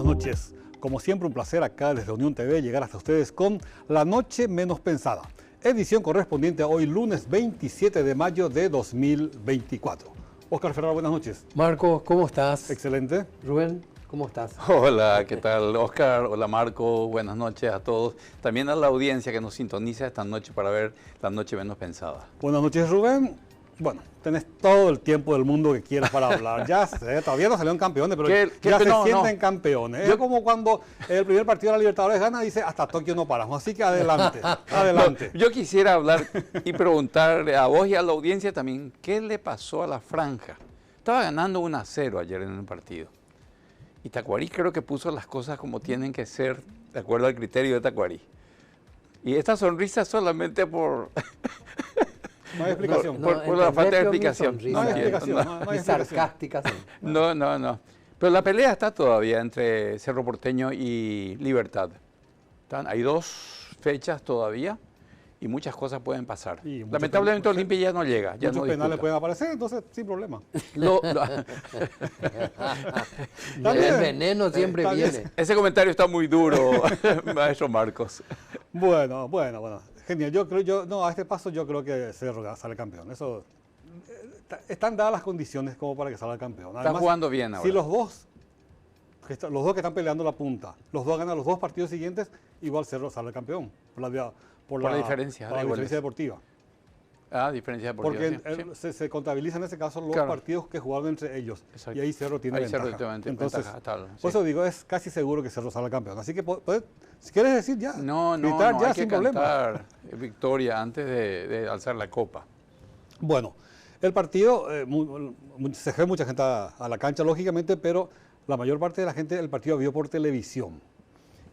noches. Como siempre, un placer acá desde Unión TV llegar hasta ustedes con La Noche Menos Pensada, edición correspondiente a hoy lunes 27 de mayo de 2024. Oscar Ferraro, buenas noches. Marco, ¿cómo estás? Excelente. Rubén, ¿cómo estás? Hola, ¿qué tal, Oscar? Hola, Marco. Buenas noches a todos. También a la audiencia que nos sintoniza esta noche para ver La Noche Menos Pensada. Buenas noches, Rubén. Bueno, tenés todo el tiempo del mundo que quieras para hablar. Ya sé, todavía no salieron campeones, pero ya se sienten campeones. Es como cuando el primer partido de la Libertadores gana y dice, hasta Tokio no paramos. Así que adelante, adelante. No, yo quisiera hablar y preguntarle a vos y a la audiencia también, ¿qué le pasó a la franja? Estaba ganando 1-0 ayer en el partido. Y Tacuarí creo que puso las cosas como tienen que ser, de acuerdo al criterio de Tacuarí. Y esta sonrisa solamente por... No hay explicación. Por la falta de explicación. No hay explicación. No hay explicación. Sarcástica. No. Pero la pelea está todavía entre Cerro Porteño y Libertad. Hay 2 fechas todavía y muchas cosas pueden pasar. Lamentablemente Olimpia ya no llega. Ya muchos no penales pueden aparecer, entonces sin problema. El veneno siempre viene. Ese comentario está muy duro, maestro Marcos. Bueno. Genial, a este paso yo creo que Cerro sale campeón. Eso, están dadas las condiciones como para que salga campeón. Además, está jugando bien ahora. Si los dos que están peleando la punta, los dos ganan los 2 partidos siguientes, igual Cerro sale campeón. Por la diferencia deportiva. Diferencia deportiva. Porque se contabiliza en ese caso los partidos que jugaron entre ellos. Exacto. Y ahí Cerro tiene ventaja. Entonces, por eso digo, es casi seguro que Cerro sale campeón. Así que, si quieres decir ya, gritar ya hay sin que problema. Cantar victoria antes de alzar la copa. Bueno, el partido, se fue mucha gente a la cancha, lógicamente, pero la mayor parte de la gente el partido vio por televisión.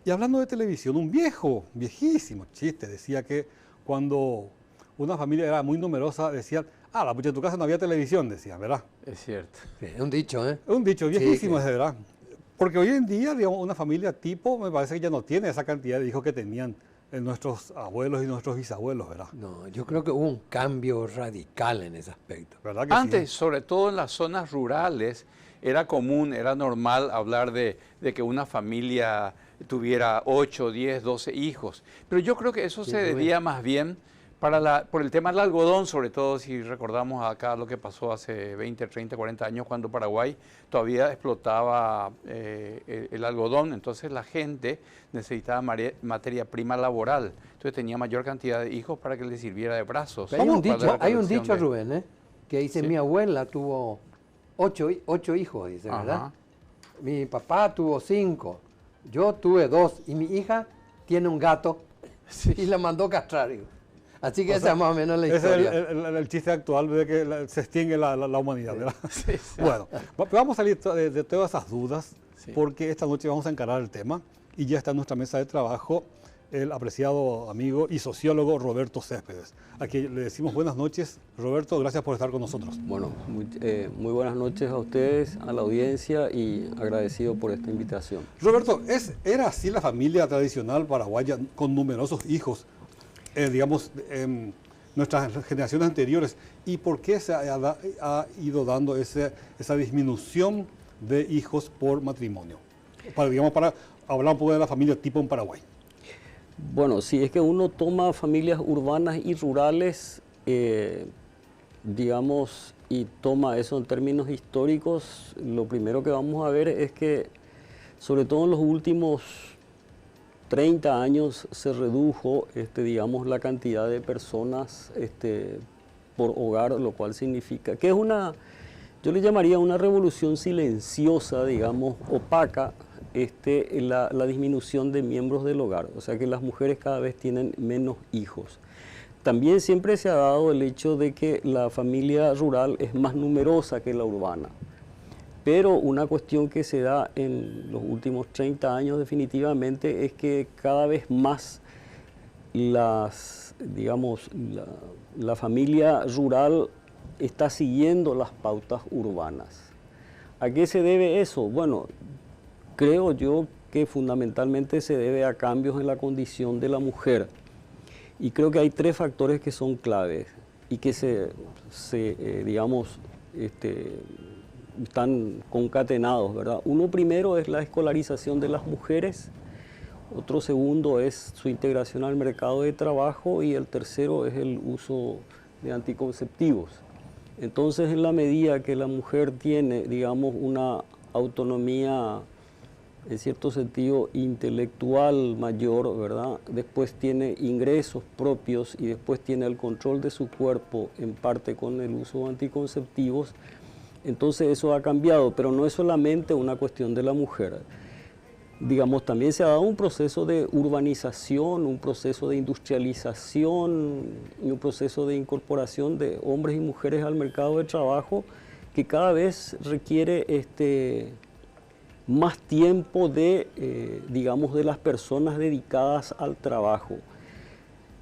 Y hablando de televisión, un viejísimo chiste decía que cuando una familia era muy numerosa, decían, en tu casa no había televisión, decían, ¿verdad? Es cierto. Sí, es un dicho, ¿eh? Un dicho viejísimo, sí. Es verdad. Porque hoy en día, digamos, una familia tipo, me parece que ya no tiene esa cantidad de hijos que tenían nuestros abuelos y nuestros bisabuelos, ¿verdad? No, yo creo que hubo un cambio radical en ese aspecto. ¿Verdad que antes, sí? sobre todo en las zonas rurales, era común, era normal hablar de que una familia tuviera 8, 10, 12 hijos. Pero yo creo que eso se debía más bien por el tema del algodón, sobre todo si recordamos acá lo que pasó hace 20, 30, 40 años cuando Paraguay todavía explotaba el algodón. Entonces la gente necesitaba materia prima laboral. Entonces tenía mayor cantidad de hijos para que le sirviera de brazos. Hay un dicho, Rubén, que dice, mi abuela tuvo 8 hijos, dice, ¿verdad? Mi papá tuvo 5, yo tuve 2 y mi hija tiene un gato y la mandó castrar. Así que esa es más o menos la historia. Ese es el chiste actual de que se extingue la humanidad, ¿verdad? Sí. Bueno, vamos a salir de todas esas dudas, porque esta noche vamos a encarar el tema y ya está en nuestra mesa de trabajo el apreciado amigo y sociólogo Roberto Céspedes. Aquí le decimos buenas noches. Roberto, gracias por estar con nosotros. Bueno, muy buenas noches a ustedes, a la audiencia y agradecido por esta invitación. Roberto, ¿era así la familia tradicional paraguaya con numerosos hijos? Digamos, nuestras generaciones anteriores, y por qué se ha ido dando esa disminución de hijos por matrimonio, para hablar un poco de la familia tipo en Paraguay. Bueno, si es que uno toma familias urbanas y rurales, digamos, y toma eso en términos históricos, lo primero que vamos a ver es que, sobre todo en los últimos 30 años se redujo, digamos, la cantidad de personas por hogar, lo cual significa que es yo le llamaría una revolución silenciosa, digamos, opaca, la disminución de miembros del hogar. O sea que las mujeres cada vez tienen menos hijos. También siempre se ha dado el hecho de que la familia rural es más numerosa que la urbana. Pero una cuestión que se da en los últimos 30 años definitivamente es que cada vez más la familia rural está siguiendo las pautas urbanas. ¿A qué se debe eso? Bueno, creo yo que fundamentalmente se debe a cambios en la condición de la mujer. Y creo que hay 3 factores que son claves y que están concatenados, ¿verdad? Uno primero es la escolarización de las mujeres, otro segundo es su integración al mercado de trabajo y el tercero es el uso de anticonceptivos. Entonces, en la medida que la mujer tiene, digamos, una autonomía, en cierto sentido, intelectual mayor, ¿verdad? Después tiene ingresos propios y después tiene el control de su cuerpo, en parte con el uso de anticonceptivos. Entonces, eso ha cambiado, pero no es solamente una cuestión de la mujer. Digamos, también se ha dado un proceso de urbanización, un proceso de industrialización y un proceso de incorporación de hombres y mujeres al mercado de trabajo que cada vez requiere más tiempo de, digamos, de las personas dedicadas al trabajo.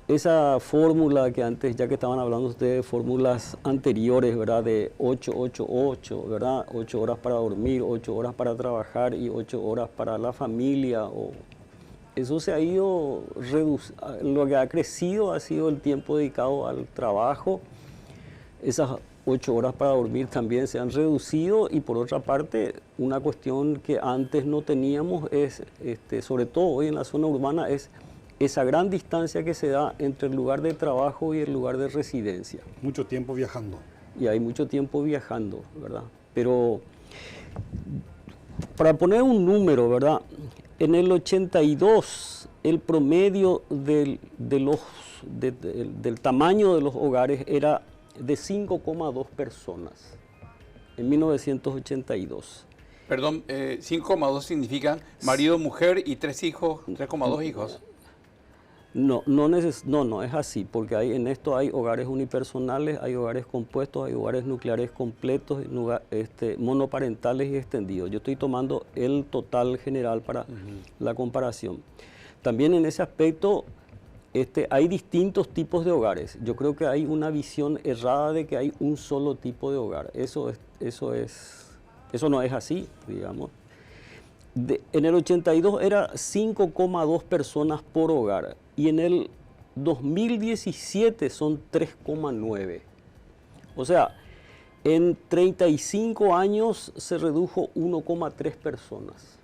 Esa fórmula que antes, ya que estaban hablando ustedes de fórmulas anteriores, ¿verdad? De 8-8-8, ¿verdad? 8 horas para dormir, 8 horas para trabajar y 8 horas para la familia. Eso se ha ido reduciendo. Lo que ha crecido ha sido el tiempo dedicado al trabajo. Esas 8 horas para dormir también se han reducido y por otra parte, una cuestión que antes no teníamos es, sobre todo hoy en la zona urbana, es esa gran distancia que se da entre el lugar de trabajo y el lugar de residencia. Mucho tiempo viajando. Y hay mucho tiempo viajando, ¿verdad? Pero para poner un número, ¿verdad? En el 82, el promedio del tamaño de los hogares era de 5,2 personas, en 1982. Perdón, 5,2 significan marido, mujer y 3 hijos, 3,2 hijos. No es así, porque en esto hay hogares unipersonales, hay hogares compuestos, hay hogares nucleares completos, monoparentales y extendidos. Yo estoy tomando el total general para la comparación. También en ese aspecto hay distintos tipos de hogares. Yo creo que hay una visión errada de que hay un solo tipo de hogar. Eso no es así, digamos. En el 82 era 5,2 personas por hogar y en el 2017 son 3,9. O sea, en 35 años se redujo 1,3 personas,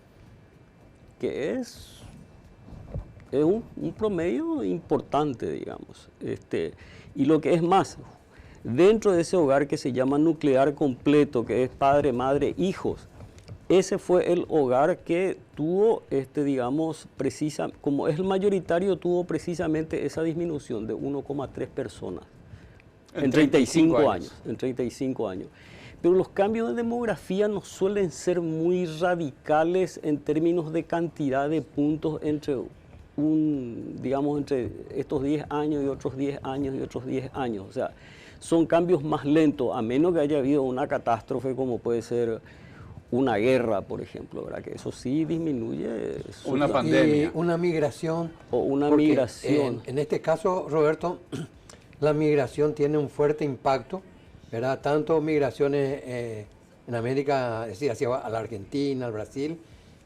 que es un promedio importante, digamos. Y lo que es más, dentro de ese hogar que se llama nuclear completo, que es padre, madre, hijos, ese fue el hogar que tuvo, digamos, como es el mayoritario, tuvo precisamente esa disminución de 1,3 personas en 35 años. En 35 años. Pero los cambios de demografía no suelen ser muy radicales en términos de cantidad de puntos entre entre estos 10 años y otros 10 años y otros 10 años. O sea, son cambios más lentos, a menos que haya habido una catástrofe como puede ser una guerra, por ejemplo, ¿verdad? Que eso sí disminuye. Una pandemia. Una migración. O una migración. En este caso, Roberto, la migración tiene un fuerte impacto, ¿verdad? Tanto migraciones en América, es decir, hacia la Argentina, al Brasil,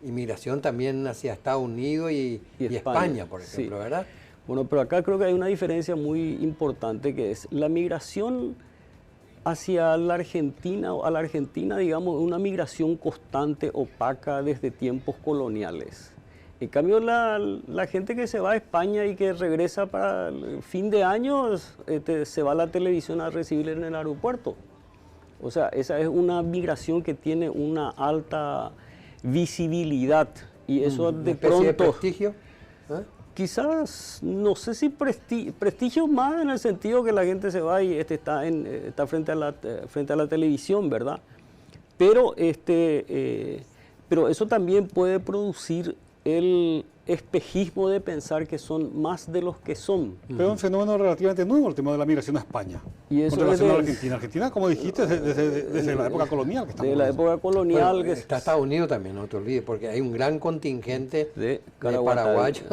y migración también hacia Estados Unidos y España, por ejemplo, sí. ¿Verdad? Bueno, pero acá creo que hay una diferencia muy importante que es la migración hacia la Argentina, digamos, una migración constante, opaca desde tiempos coloniales. En cambio, la gente que se va a España y que regresa para el fin de año, se va a la televisión a recibir en el aeropuerto. O sea, esa es una migración que tiene una alta visibilidad y eso de pronto... ¿De prestigio? Quizás, no sé si prestigio más en el sentido que la gente se va y está frente a la televisión, ¿verdad? Pero eso también puede producir el espejismo de pensar que son más de los que son. Pero es un fenómeno relativamente nuevo el tema de la migración a España. Y eso con relación a la Argentina. Argentina, como dijiste, desde la época colonial. De la época colonial. Bueno, está Estados Unidos también, no te olvides, porque hay un gran contingente de paraguayos.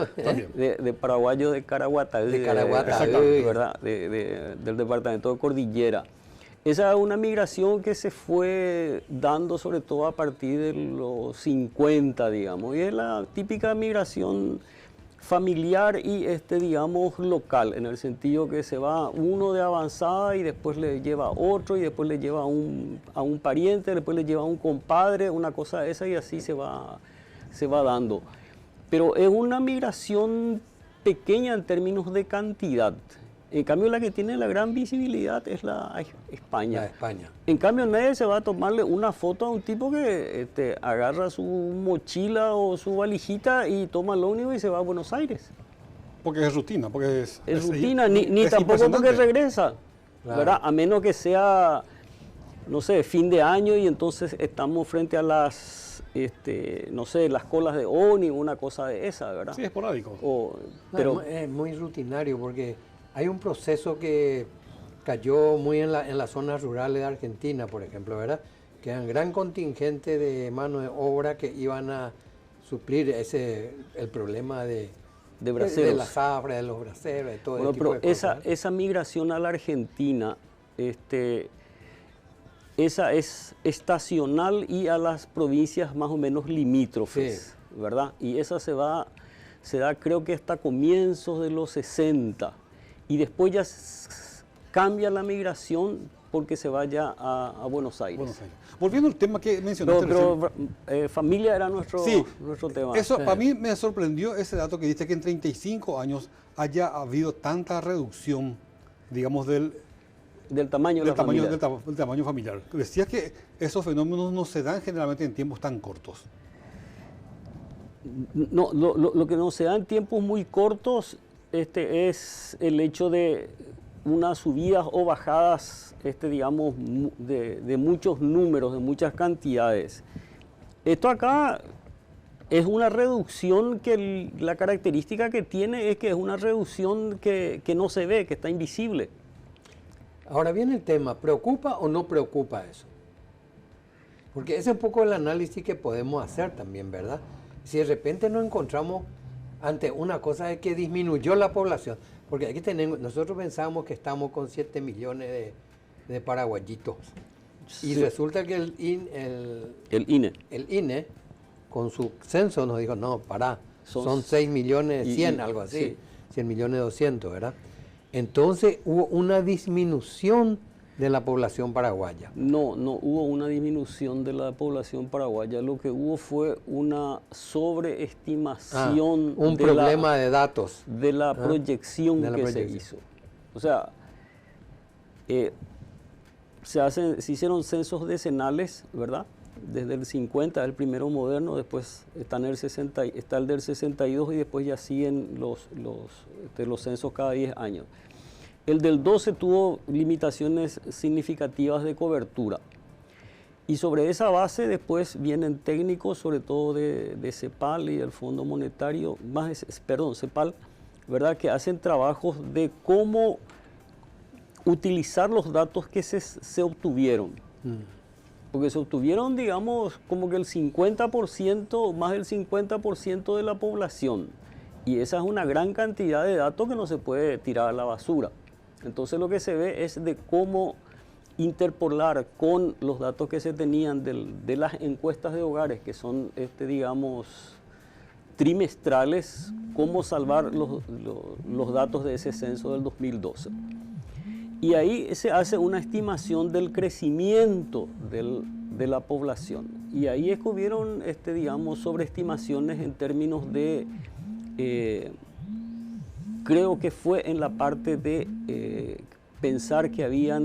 De paraguayos de Caraguatá. ¿Verdad? Del departamento de Cordillera. Esa es una migración que se fue dando sobre todo a partir de los 50, digamos, y es la típica migración familiar y digamos local, en el sentido que se va uno de avanzada y después le lleva a otro y después le lleva a un pariente, después le lleva a un compadre, una cosa esa, y así se va dando. Pero es una migración pequeña en términos de cantidad. En cambio, la que tiene la gran visibilidad es la España. La España. En cambio, nadie se va a tomarle una foto a un tipo que agarra su mochila o su valijita y toma el ómnibus y se va a Buenos Aires. Porque es rutina, porque es rutina, ni tampoco porque regresa, claro. ¿verdad? A menos que sea, no sé, fin de año y entonces estamos frente a las, no sé, las colas de ómnibus, una cosa de esa, ¿verdad? Sí, esporádico. Pero es muy rutinario porque hay un proceso que cayó muy en las zonas rurales de Argentina, por ejemplo, ¿verdad? Que era un gran contingente de mano de obra que iban a suplir el problema de la zafra, de los braceros, de todo ese tipo de cosas. Esa migración a la Argentina, esa es estacional y a las provincias más o menos limítrofes, sí, ¿verdad? Y esa se da creo que hasta comienzos de los 60. Y después ya cambia la migración porque se vaya a Buenos Aires. Volviendo al tema que mencionaste pero familia era nuestro tema. Eso para mí me sorprendió ese dato que dice que en 35 años haya habido tanta reducción, digamos, del tamaño familiar. Decías que esos fenómenos no se dan generalmente en tiempos tan cortos. No, lo que no se da en tiempos muy cortos es el hecho de unas subidas o bajadas, digamos, de muchos números, de muchas cantidades. Esto acá es una reducción que la característica que tiene es que es una reducción que no se ve, que está invisible. Ahora viene el tema, ¿preocupa o no preocupa eso? Porque ese es un poco el análisis que podemos hacer también, ¿verdad? Si de repente nos encontramos ante una cosa de que disminuyó la población, porque aquí nosotros pensamos que estamos con 7 millones de paraguayitos, y sí, resulta que el INE, con su censo nos dijo, no, son 6 millones 100, algo así, sí. 100 millones 200, ¿verdad? Entonces hubo una disminución de la población paraguaya. No hubo una disminución de la población paraguaya, lo que hubo fue una sobreestimación. Un problema de datos. De la proyección se hizo. O sea, se hicieron censos decenales, ¿verdad? Desde el 50, el primero moderno, después está el del 62 y después ya siguen los censos cada 10 años. El del 12 tuvo limitaciones significativas de cobertura. Y sobre esa base después vienen técnicos, sobre todo de CEPAL y del Fondo Monetario, CEPAL, ¿verdad? Que hacen trabajos de cómo utilizar los datos que se obtuvieron. Porque se obtuvieron, digamos, como que el 50%, más del 50% de la población. Y esa es una gran cantidad de datos que no se puede tirar a la basura. Entonces lo que se ve es de cómo interpolar con los datos que se tenían de las encuestas de hogares, que son, digamos, trimestrales, cómo salvar los datos de ese censo del 2012. Y ahí se hace una estimación del crecimiento de la población. Y ahí hubieron, digamos, sobreestimaciones en términos de, creo que fue en la parte de pensar que había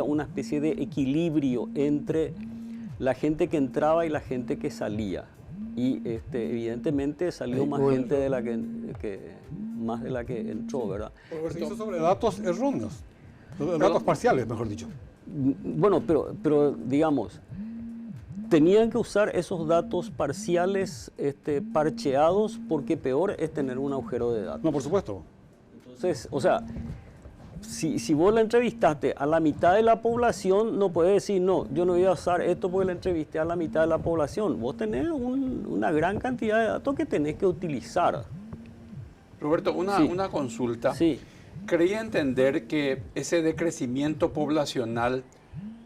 una especie de equilibrio entre la gente que entraba y la gente que salía. Y evidentemente salió más gente de la más de la que entró, ¿verdad? Pero se hizo sobre datos erróneos, datos parciales, mejor dicho. Bueno, pero digamos, tenían que usar esos datos parciales, parcheados, porque peor es tener un agujero de datos. No, por supuesto. Entonces, o sea, si vos la entrevistaste a la mitad de la población, no puedes decir, no, yo no voy a usar esto porque la entrevisté a la mitad de la población. Vos tenés una gran cantidad de datos que tenés que utilizar. Roberto, una consulta. Sí. Creía entender que ese decrecimiento poblacional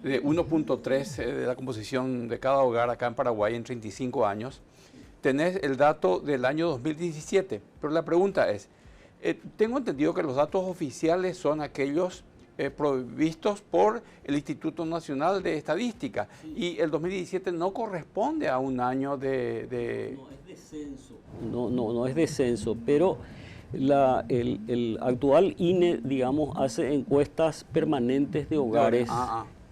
de 1.3 de la composición de cada hogar acá en Paraguay en 35 años tenés el dato del año 2017, pero la pregunta es, tengo entendido que los datos oficiales son aquellos provistos por el Instituto Nacional de Estadística, y el 2017 no corresponde a un año de... No es descenso. No es descenso, pero el actual INE, digamos, hace encuestas permanentes de hogares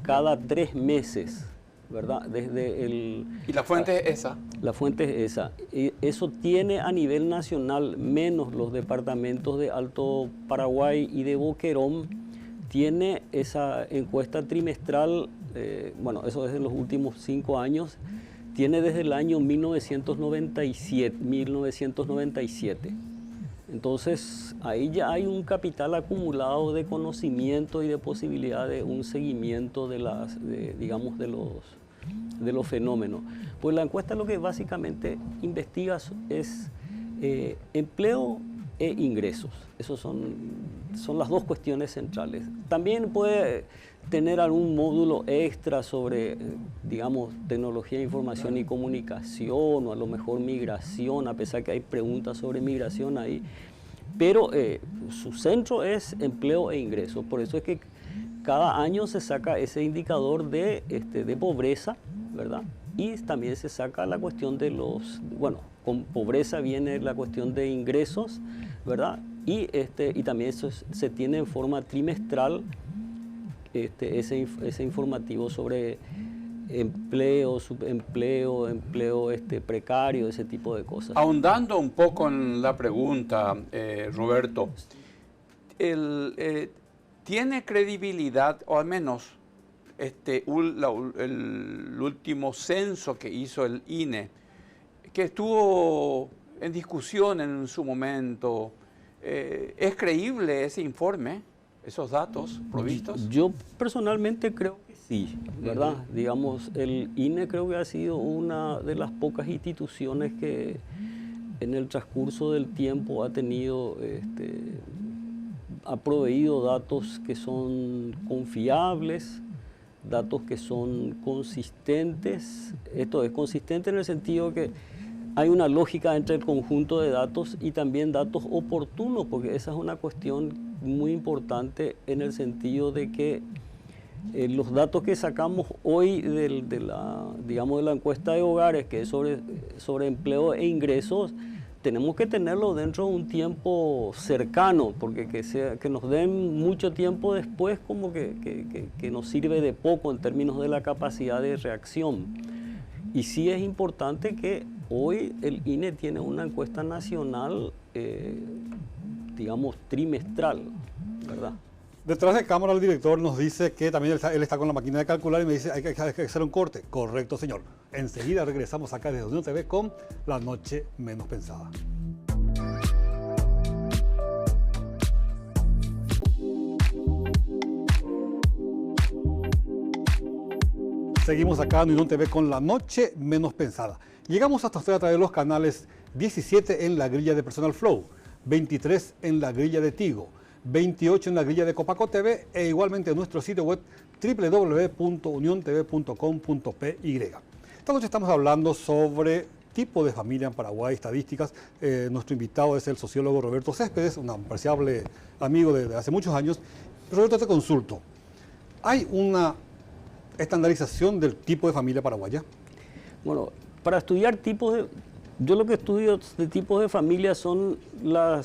cada 3 meses, ¿verdad? ¿Y la fuente es esa? La fuente es esa. Y eso tiene a nivel nacional, menos los departamentos de Alto Paraguay y de Boquerón, tiene esa encuesta trimestral, bueno, eso es de los últimos 5 años, tiene desde el año 1997. Entonces, ahí ya hay un capital acumulado de conocimiento y de posibilidad de un seguimiento de los fenómenos. Pues la encuesta lo que básicamente investiga es empleo e ingresos. Esas son las dos cuestiones centrales. También puede tener algún módulo extra sobre, digamos, tecnología de información y comunicación, o a lo mejor migración, a pesar que hay preguntas sobre migración ahí. Pero su centro es empleo e ingresos. Por eso es que cada año se saca ese indicador de pobreza, ¿verdad? Y también se saca la cuestión de con pobreza viene la cuestión de ingresos, ¿verdad? Y también eso se tiene en forma trimestral ese informativo sobre empleo, subempleo, empleo precario, ese tipo de cosas. Ahondando un poco en la pregunta, Roberto, ¿tiene credibilidad, o al menos el último censo que hizo el INE, que estuvo en discusión en su momento, es creíble ese informe, esos datos provistos? Yo personalmente creo que sí, ¿verdad? Digamos, el INE creo que ha sido una de las pocas instituciones que en el transcurso del tiempo ha tenido, ha proveído datos que son confiables, datos que son consistentes. Esto es consistente en el sentido que hay una lógica entre el conjunto de datos y también datos oportunos, porque esa es una cuestión muy importante en el sentido de que los datos que sacamos hoy de la encuesta de hogares, que es sobre empleo e ingresos, tenemos que tenerlo dentro de un tiempo cercano, porque que nos den mucho tiempo después como que nos sirve de poco en términos de la capacidad de reacción. Y sí es importante que hoy el INE tiene una encuesta nacional, digamos, trimestral, ¿verdad? Detrás de cámara el director nos dice que también él está con la máquina de calcular y me dice hay que hacer un corte. Correcto, señor. Enseguida regresamos acá desde Unión TV con La Noche Menos Pensada. Seguimos acá en Unión TV con La Noche Menos Pensada. Llegamos hasta usted a través de los canales 17 en la grilla de Personal Flow, 23 en la grilla de Tigo, 28 en la grilla de Copaco TV e igualmente en nuestro sitio web www.uniontv.com.py. Esta noche estamos hablando sobre tipo de familia en Paraguay, estadísticas. Nuestro invitado es el sociólogo Roberto Céspedes, un apreciable amigo de hace muchos años. Roberto, te consulto. ¿Hay una estandarización del tipo de familia paraguaya? Bueno, para estudiar yo lo que estudio de tipos de familia son la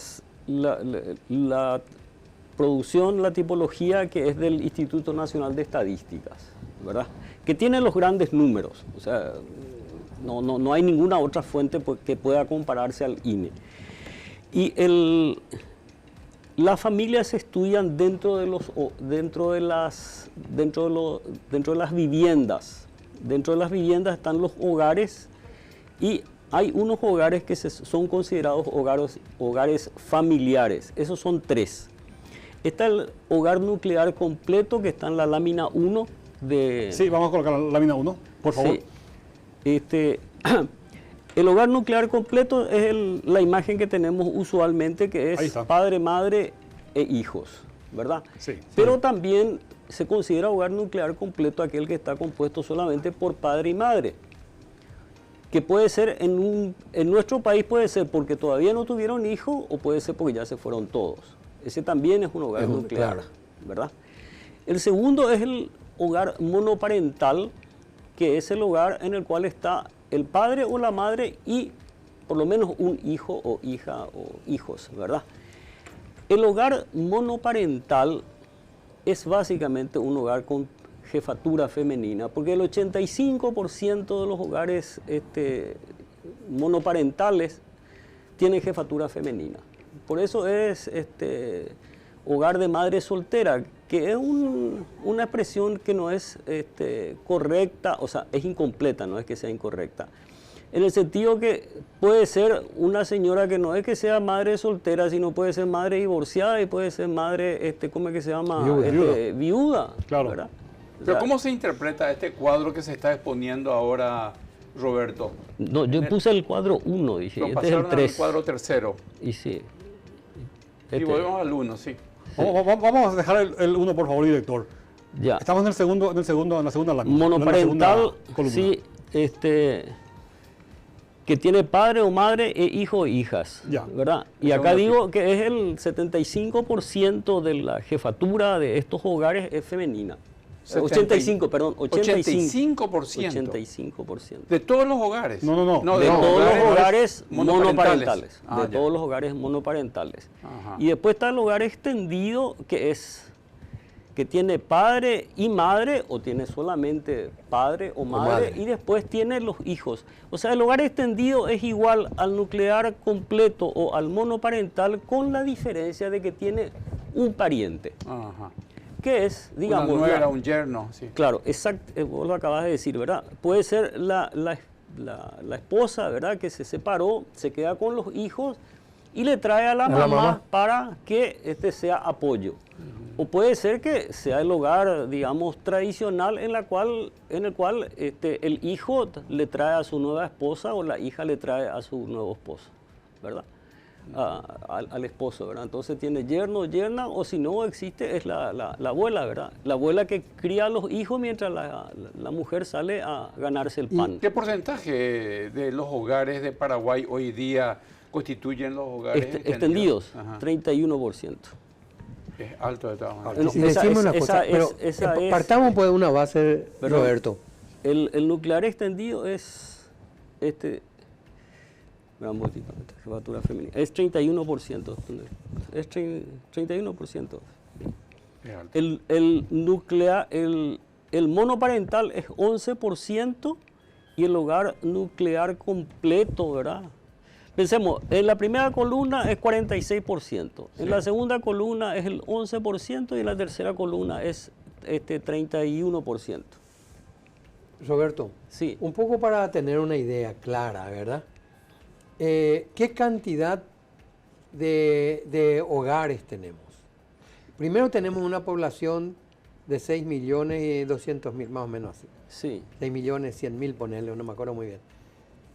producción, la tipología que es del Instituto Nacional de Estadísticas, ¿verdad? Que tiene los grandes números, o sea, no hay ninguna otra fuente que pueda compararse al INE. Y las familias se estudian dentro de las viviendas. Dentro de las viviendas están los hogares y hay unos hogares que son considerados hogares familiares. Esos son 3. Está el hogar nuclear completo que está en la lámina 1 de... Sí, vamos a colocar la lámina 1, por favor. Sí. El hogar nuclear completo es la imagen que tenemos usualmente, que es padre, madre e hijos, ¿verdad? Sí. Pero también se considera hogar nuclear completo aquel que está compuesto solamente por padre y madre. que puede ser en nuestro país puede ser porque todavía no tuvieron hijos o puede ser porque ya se fueron todos. Ese también es un hogar nuclear, claro, ¿verdad? El segundo es el hogar monoparental, que es el hogar en el cual está el padre o la madre y por lo menos un hijo o hija o hijos, ¿verdad? El hogar monoparental es básicamente un hogar con jefatura femenina, porque el 85% de los hogares monoparentales tienen jefatura femenina. Por eso es hogar de madre soltera, que es una expresión que no es correcta, o sea, es incompleta, no es que sea incorrecta. En el sentido que puede ser una señora que no es que sea madre soltera, sino puede ser madre divorciada y puede ser madre, ¿cómo es que se llama? Viuda. Claro. ¿Verdad? Pero ¿cómo se interpreta este cuadro que se está exponiendo ahora, Roberto? No, yo puse el cuadro 1, dije. Lo Este es el pasaron 3. al cuadro tercero. Y sí. Y volvemos al 1, sí. Vamos a dejar el 1, por favor, director. Ya. Estamos en la segunda lámina. Monoparental, columna. sí, que tiene padre o madre e hijo o hijas, Ya. ¿verdad? Y acá digo que es el 75% de la jefatura de estos hogares es femenina. 85%. 85%. ¿De todos los hogares? No. De todos los hogares monoparentales. Ah, De todos los hogares monoparentales. Ajá. Y después está el hogar extendido, que tiene padre y madre, o tiene solamente padre o madre, y después tiene los hijos. O sea, el hogar extendido es igual al nuclear completo o al monoparental, con la diferencia de que tiene un pariente. Ajá. Que es, digamos... Una nuera, un yerno, sí. Claro, exacto, vos lo acabas de decir, ¿verdad? Puede ser la esposa, ¿verdad? Que se separó, se queda con los hijos y le trae a la mamá para que sea apoyo. O puede ser que sea el hogar, digamos, tradicional en el cual el hijo le trae a su nueva esposa o la hija le trae a su nuevo esposo, ¿verdad? Al esposo, ¿verdad? Entonces tiene yerno, yerna, o si no existe es la abuela, ¿verdad? La abuela que cría a los hijos mientras la mujer sale a ganarse el pan. ¿Qué porcentaje de los hogares de Paraguay hoy día constituyen los hogares extendidos? 31%. Es alto de todas maneras. Y decimos una cosa, pero partamos por una base, Roberto. El nuclear extendido es jefatura femenina. Es 31%. Es 31%. El monoparental es 11% y el hogar nuclear completo, ¿verdad? Pensemos, en la primera columna es 46%, en la segunda columna es el 11% y en la tercera columna es 31%. Roberto, sí, un poco para tener una idea clara, ¿verdad? ¿Qué cantidad de hogares tenemos? Primero tenemos una población de 6.200.000, más o menos así. Sí. 6.100.000, ponerle, no me acuerdo muy bien.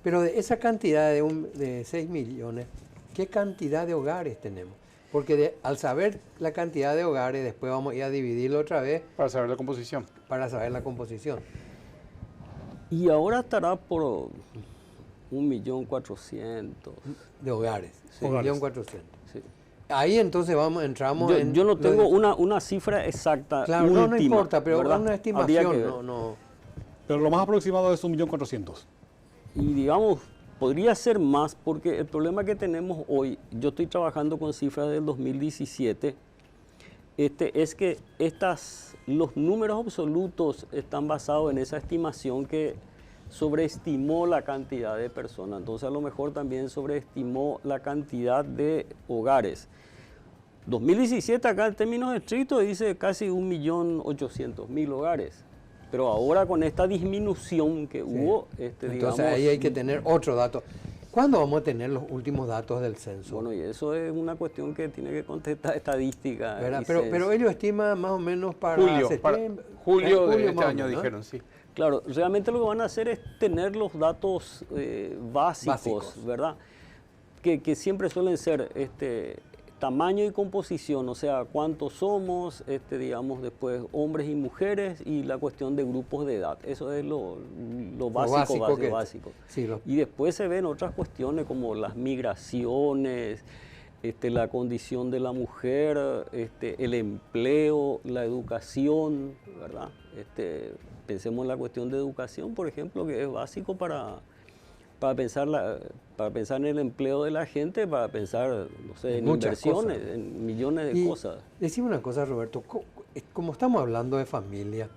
Pero de esa cantidad de 6 millones, ¿qué cantidad de hogares tenemos? Porque al saber la cantidad de hogares, después vamos a ir a dividirlo otra vez. Para saber la composición. Para saber la composición. Y ahora estará por 1.400.000. De hogares. Sí. 1.400.000. Sí. Ahí entonces entramos en... Yo no tengo una cifra exacta. Claro, última, no importa, pero ¿verdad? una estimación. Pero lo más aproximado es 1.400.000. Y digamos, podría ser más, porque el problema que tenemos hoy, yo estoy trabajando con cifras del 2017, es que los números absolutos están basados en esa estimación que sobreestimó la cantidad de personas. Entonces a lo mejor también sobreestimó la cantidad de hogares. 2017 acá en términos estrictos dice casi 1.800.000 hogares. Pero ahora con esta disminución que hubo, entonces digamos, ahí hay que tener otro dato. ¿Cuándo vamos a tener los últimos datos del censo? Bueno, y eso es una cuestión que tiene que contestar estadística. Pero ellos estiman más o menos para julio de este año, dijeron, sí. Claro, realmente lo que van a hacer es tener los datos básicos, ¿verdad? Que siempre suelen ser tamaño y composición, o sea, cuántos somos, digamos, después hombres y mujeres y la cuestión de grupos de edad. Eso es lo básico. Sí, Y después se ven otras cuestiones como las migraciones, la condición de la mujer, el empleo, la educación, ¿verdad? Pensemos en la cuestión de educación, por ejemplo, que es básico para pensar en el empleo de la gente, para pensar, no sé, en inversiones, en millones de cosas. Decime una cosa, Roberto, como estamos hablando de familia,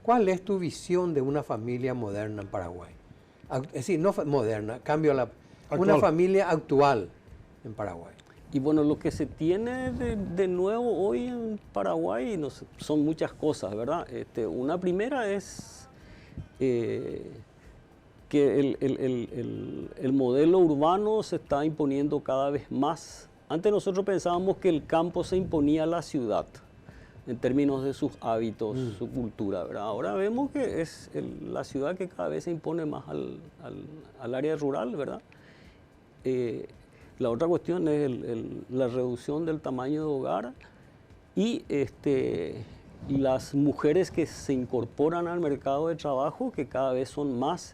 ¿cuál es tu visión de una familia moderna en Paraguay? Es decir, no moderna, cambio a una familia actual en Paraguay. Y bueno, lo que se tiene de nuevo hoy en Paraguay son muchas cosas, ¿verdad? Una primera es que el modelo urbano se está imponiendo cada vez más. Antes nosotros pensábamos que el campo se imponía a la ciudad en términos de sus hábitos, su cultura, ¿verdad? Ahora vemos que es la ciudad que cada vez se impone más al área rural, ¿verdad? La otra cuestión es la reducción del tamaño de hogar y las mujeres que se incorporan al mercado de trabajo, que cada vez son más.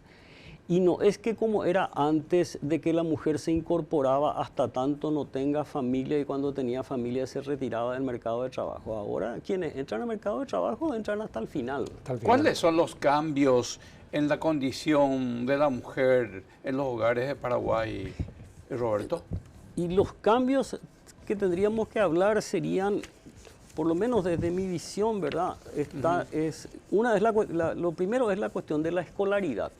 Y no es que como era antes de que la mujer se incorporaba hasta tanto no tenga familia y cuando tenía familia se retiraba del mercado de trabajo. Ahora quienes entran al mercado de trabajo entran hasta el final. ¿Cuáles son los cambios en la condición de la mujer en los hogares de Paraguay, Roberto? Y los cambios que tendríamos que hablar serían, por lo menos desde mi visión, ¿verdad? Lo primero es la cuestión de la escolaridad.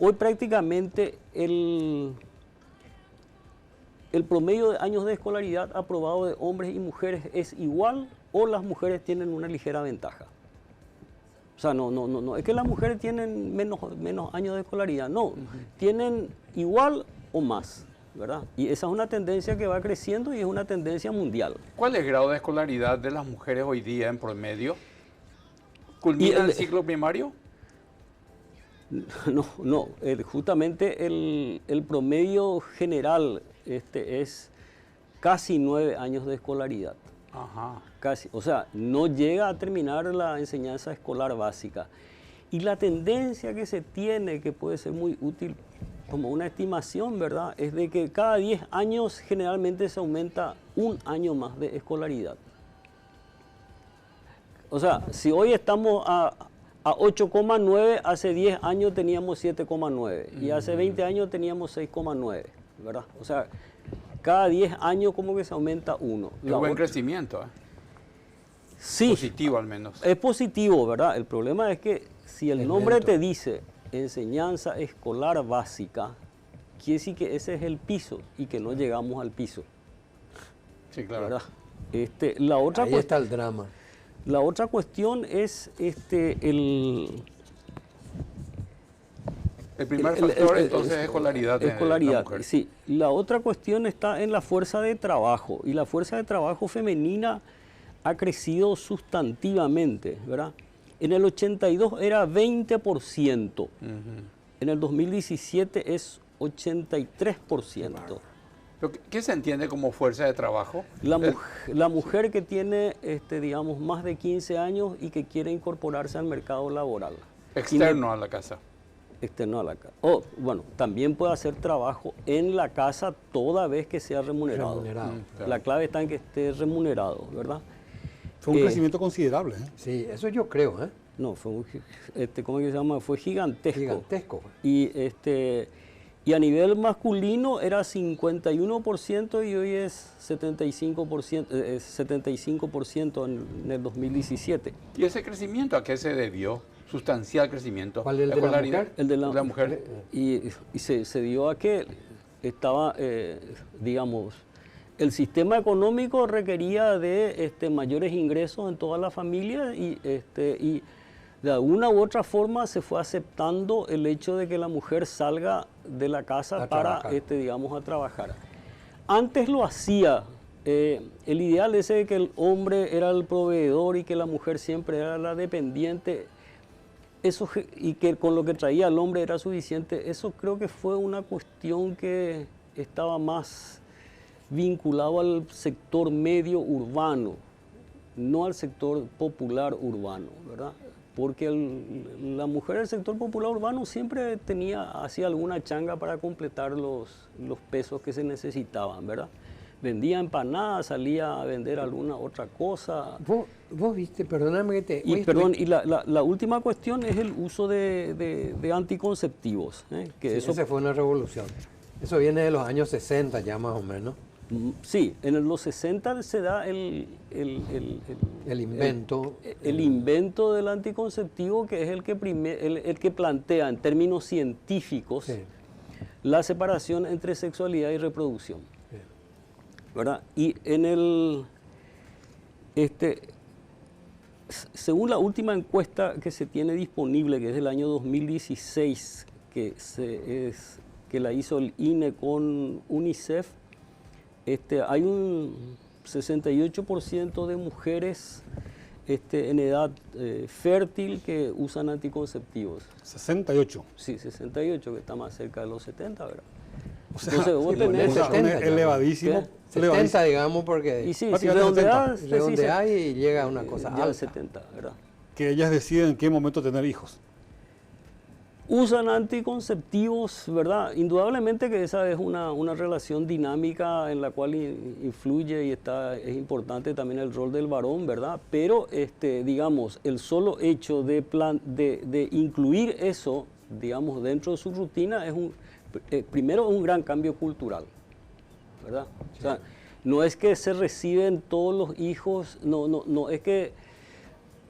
Hoy prácticamente el promedio de años de escolaridad aprobado de hombres y mujeres es igual o las mujeres tienen una ligera ventaja. O sea, no es que las mujeres tienen menos años de escolaridad, no, tienen igual o más, ¿verdad? Y esa es una tendencia que va creciendo y es una tendencia mundial. ¿Cuál es el grado de escolaridad de las mujeres hoy día en promedio? ¿Culmina el ciclo primario? No, justamente el promedio general es casi 9 años de escolaridad. Ajá. Casi, o sea, no llega a terminar la enseñanza escolar básica. Y la tendencia que se tiene, que puede ser muy útil como una estimación, ¿verdad?, es de que cada 10 años generalmente se aumenta un año más de escolaridad. O sea, si hoy estamos a 8,9, hace 10 años teníamos 7,9 y hace 20 años teníamos 6,9, ¿verdad? O sea, cada 10 años como que se aumenta uno. Es buen crecimiento, ¿eh? Sí. Positivo al menos. Es positivo, ¿verdad? El problema es que si el nombre te dice enseñanza escolar básica, quiere decir que ese es el piso y que no llegamos al piso. Sí, claro. ¿Verdad? Ahí está el drama. La otra cuestión es el primer factor entonces es escolaridad. Escolaridad, mujer. sí. La otra cuestión está en la fuerza de trabajo y la fuerza de trabajo femenina ha crecido sustantivamente, ¿verdad? En el 82 era 20%, en el 2017 es 83%. ¿Qué se entiende como fuerza de trabajo? La mujer que tiene, digamos, más de 15 años y que quiere incorporarse al mercado laboral. Externo a la casa. Externo a la casa. O, bueno, también puede hacer trabajo en la casa toda vez que sea remunerado. Claro. La clave está en que esté remunerado, ¿verdad? Fue un crecimiento considerable. Sí, eso yo creo, ¿eh? No, fue ¿cómo es que se llama? Fue gigantesco. Gigantesco. Y a nivel masculino era 51% y hoy es 75% en el 2017. ¿Y ese crecimiento a qué se debió? Sustancial crecimiento. ¿Cuál es el de la mujer? El de la mujer. Y se dio a que estaba, digamos, el sistema económico requería de mayores ingresos en toda la familia y de alguna u otra forma se fue aceptando el hecho de que la mujer salga de la casa para, digamos, a trabajar. Antes lo hacía, el ideal ese de que el hombre era el proveedor y que la mujer siempre era la dependiente, eso, y que con lo que traía el hombre era suficiente, eso creo que fue una cuestión que estaba más vinculado al sector medio urbano, no al sector popular urbano, ¿verdad? Porque la mujer del sector popular urbano siempre hacía alguna changa para completar los pesos que se necesitaban, ¿verdad? Vendía empanadas, salía a vender alguna otra cosa. Vos viste, perdóname que te... Y la última cuestión es el uso de anticonceptivos. Que sí, eso fue una revolución. Eso viene de los años 60 ya más o menos. Sí, en los 60 se da el invento. El invento del anticonceptivo, que es el que plantea en términos científicos sí. la separación entre sexualidad y reproducción. Sí. ¿Verdad? Y según la última encuesta que se tiene disponible, que es del año 2016, que la hizo el INE con UNICEF, hay un 68% de mujeres en edad fértil que usan anticonceptivos. 68. Sí, 68, que está más cerca de los 70, ¿verdad? O sea, entonces vos tenés... 70, elevadísimo. 70, digamos, porque... Y sí, redondeás y llega a una cosa ya alta. 70, ¿verdad? Que ellas deciden en qué momento tener hijos. Usan anticonceptivos, ¿verdad? Indudablemente que esa es una relación dinámica en la cual influye y es importante también el rol del varón, ¿verdad? Pero, digamos, el solo hecho de incluir eso, digamos, dentro de su rutina primero es un gran cambio cultural, ¿verdad? Sí. O sea, no es que se reciben todos los hijos, no es que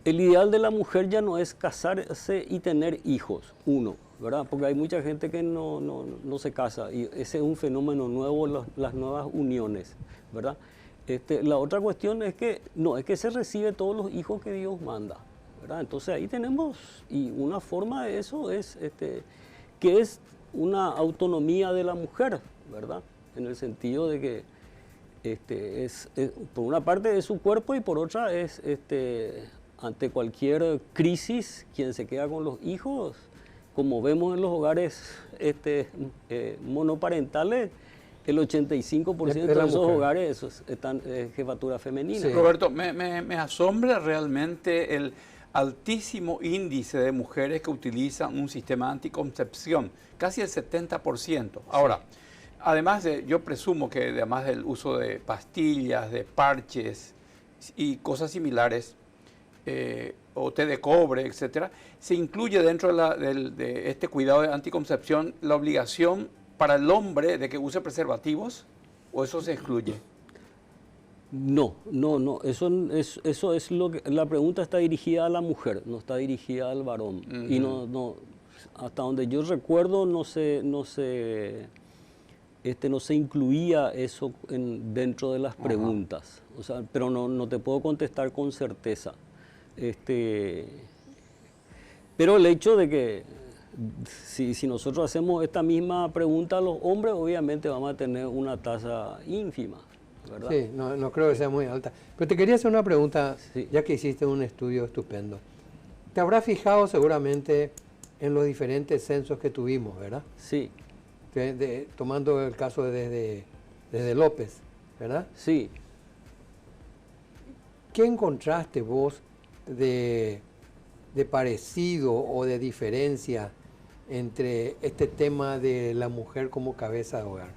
el ideal de la mujer ya no es casarse y tener hijos, ¿verdad? Porque hay mucha gente que no se casa y ese es un fenómeno nuevo, las nuevas uniones, ¿verdad? La otra cuestión es que no es que se recibe todos los hijos que Dios manda, ¿verdad? Entonces ahí tenemos, y una forma de eso es que es una autonomía de la mujer, ¿verdad? En el sentido de que por una parte es su cuerpo y por otra es ante cualquier crisis, quien se queda con los hijos, como vemos en los hogares monoparentales, el 85% de esos hogares están jefatura femenina. Sí. Roberto, me asombra realmente el altísimo índice de mujeres que utilizan un sistema de anticoncepción, casi el 70%. Ahora, además yo presumo que además del uso de pastillas, de parches y cosas similares, o té de cobre, etcétera, se incluye dentro de este cuidado de anticoncepción la obligación para el hombre de que use preservativos, ¿o eso se excluye? No, eso es lo que la pregunta está dirigida a la mujer, no está dirigida al varón. Y no hasta donde yo recuerdo no se incluía eso dentro de las preguntas. O sea, pero no te puedo contestar con certeza. Pero el hecho de que si nosotros hacemos esta misma pregunta a los hombres, obviamente vamos a tener una tasa ínfima, ¿verdad? Sí, no creo que sea muy alta. Pero te quería hacer una pregunta, sí. Ya que hiciste un estudio estupendo. Te habrás fijado seguramente en los diferentes censos que tuvimos, ¿verdad? Sí. Tomando el caso desde López, ¿verdad? Sí. ¿Qué encontraste vos de parecido o de diferencia entre este tema de la mujer como cabeza de hogar?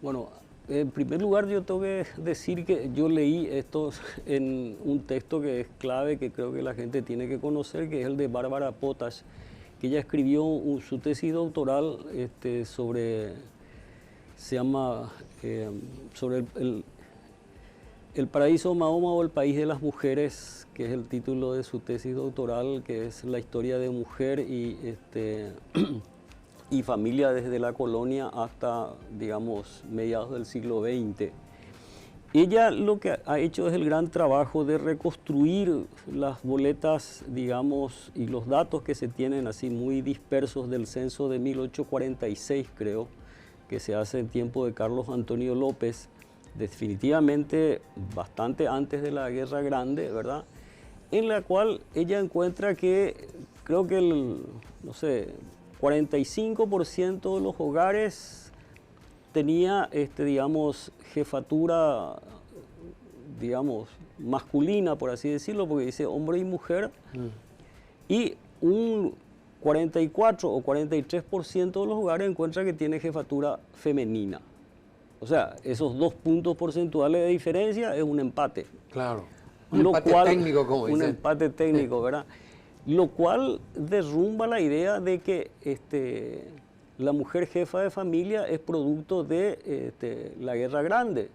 Bueno, en primer lugar yo tengo que decir que yo leí esto en un texto que es clave, que creo que la gente tiene que conocer, que es el de Bárbara Potash, que ella escribió su tesis doctoral sobre el paraíso de Mahoma o el país de las mujeres, que es el título de su tesis doctoral, que es la historia de mujer y familia desde la colonia hasta, digamos, mediados del siglo XX. Ella lo que ha hecho es el gran trabajo de reconstruir las boletas, digamos, y los datos que se tienen así muy dispersos del censo de 1846, creo, que se hace en tiempo de Carlos Antonio López, definitivamente bastante antes de la Guerra Grande, ¿verdad? En la cual ella encuentra que, creo que el 45% de los hogares tenía, digamos, jefatura, digamos, masculina, por así decirlo, porque dice hombre y mujer, y un 44 o 43% de los hogares encuentra que tiene jefatura femenina. O sea, esos 2 puntos porcentuales de diferencia es un empate. Claro. Un empate técnico, como dicen. Un empate técnico, ¿verdad? Lo cual derrumba la idea de que la mujer jefa de familia es producto de la Guerra Grande.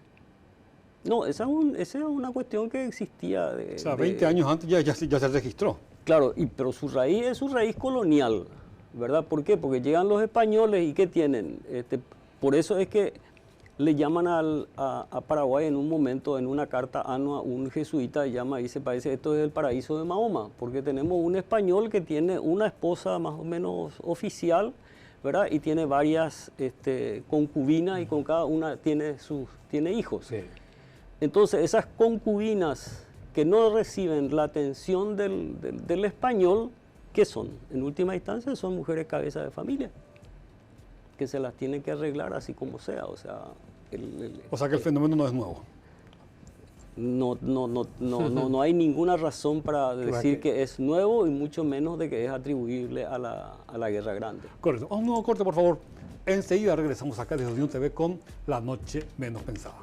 No, esa es una cuestión que existía. O sea, 20 años antes ya se registró. Claro, pero su raíz es su raíz colonial, ¿verdad? ¿Por qué? Porque llegan los españoles y ¿qué tienen? Por eso es que le llaman a Paraguay en un momento, en una carta annua, un jesuita dice, parece esto es el paraíso de Mahoma, porque tenemos un español que tiene una esposa más o menos oficial, ¿verdad? Y tiene varias concubinas y con cada una tiene hijos. Sí. Entonces esas concubinas que no reciben la atención del español, ¿qué son? En última instancia son mujeres cabeza de familia, que se las tienen que arreglar así como sea. O sea que el fenómeno no es nuevo. No hay ninguna razón para decir que es nuevo y mucho menos de que es atribuible a la Guerra Grande. Correcto. Un nuevo corte, por favor. Enseguida regresamos acá desde Unión TV con La Noche Menos Pensada.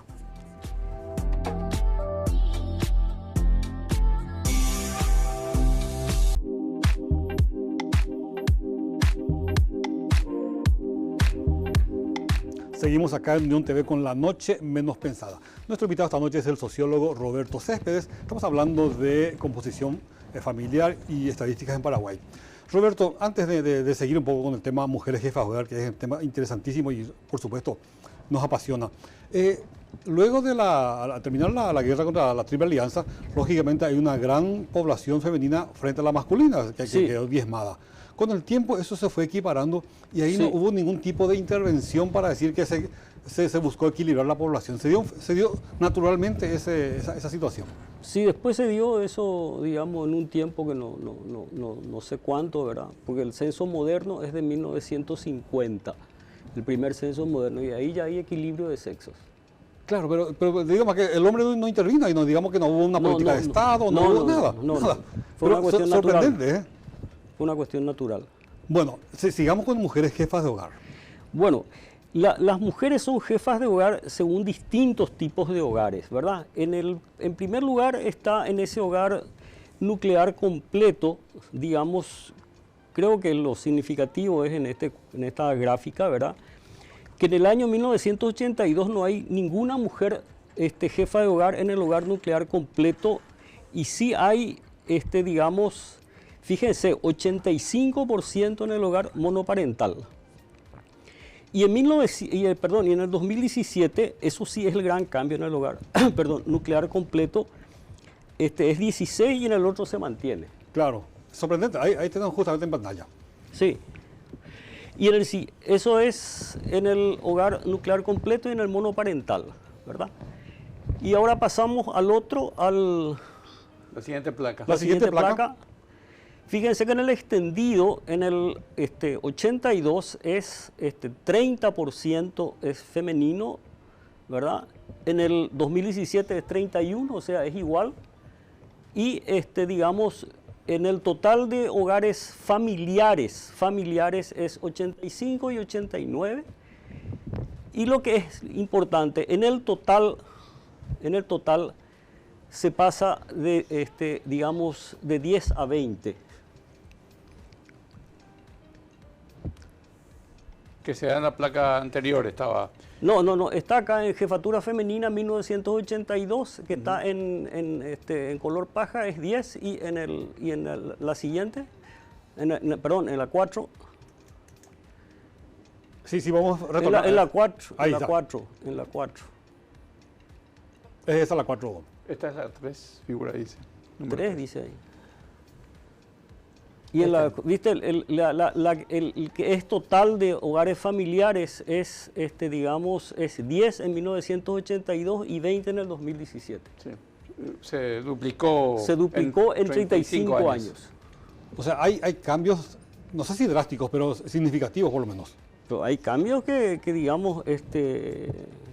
Seguimos acá en Unión TV con La Noche Menos Pensada. Nuestro invitado esta noche es el sociólogo Roberto Céspedes. Estamos hablando de composición familiar y estadísticas en Paraguay. Roberto, antes de seguir un poco con el tema mujeres jefas de hogar, que es un tema interesantísimo y por supuesto nos apasiona. Luego de al terminar la guerra contra la Triple Alianza, lógicamente hay una gran población femenina frente a la masculina, que quedó diezmada. Con el tiempo eso se fue equiparando y ahí no hubo ningún tipo de intervención para decir que se buscó equilibrar la población. Se dio naturalmente esa situación. Sí, después se dio eso, digamos, en un tiempo que no sé cuánto, ¿verdad? Porque el censo moderno es de 1950, el primer censo moderno, y ahí ya hay equilibrio de sexos. Claro, pero digamos que el hombre no intervino y no digamos que no hubo una política de Estado, no hubo nada. Nada. Fue una cuestión sorprendente, natural. Fue una cuestión natural. Bueno, sigamos con mujeres jefas de hogar. Bueno, las mujeres son jefas de hogar según distintos tipos de hogares, ¿verdad? En primer lugar está en ese hogar nuclear completo, digamos, creo que lo significativo es en esta gráfica, ¿verdad? Que en el año 1982 no hay ninguna mujer jefa de hogar en el hogar nuclear completo y sí hay, digamos, fíjense, 85% en el hogar monoparental. Y en el 2017, eso sí es el gran cambio en el hogar, nuclear completo, es 16 y en el otro se mantiene. Claro, sorprendente, ahí tenemos justamente en pantalla. Sí. Y eso es en el hogar nuclear completo y en el monoparental, ¿verdad? Y ahora pasamos la siguiente placa. La siguiente placa. Fíjense que en el extendido, en el 82 es 30% es femenino, ¿verdad? En el 2017 es 31, o sea, es igual. Y digamos, en el total de hogares familiares es 85 y 89. Y lo que es importante, en el total se pasa digamos, de 10 a 20. Que sea en la placa anterior estaba. No, está acá en jefatura femenina 1982, que está en color paja, es 10, y en la siguiente, en la 4. Sí, vamos a retomar. En la 4, en la 4. Es esa la 4. Esta es la 3, figura dice. 3 dice ahí. Y ¿viste? El que es total de hogares familiares es, digamos, es 10 en 1982 y 20 en el 2017. Sí. Se duplicó en 35 años. O sea, hay cambios, no sé si drásticos, pero significativos por lo menos. Pero hay cambios que digamos,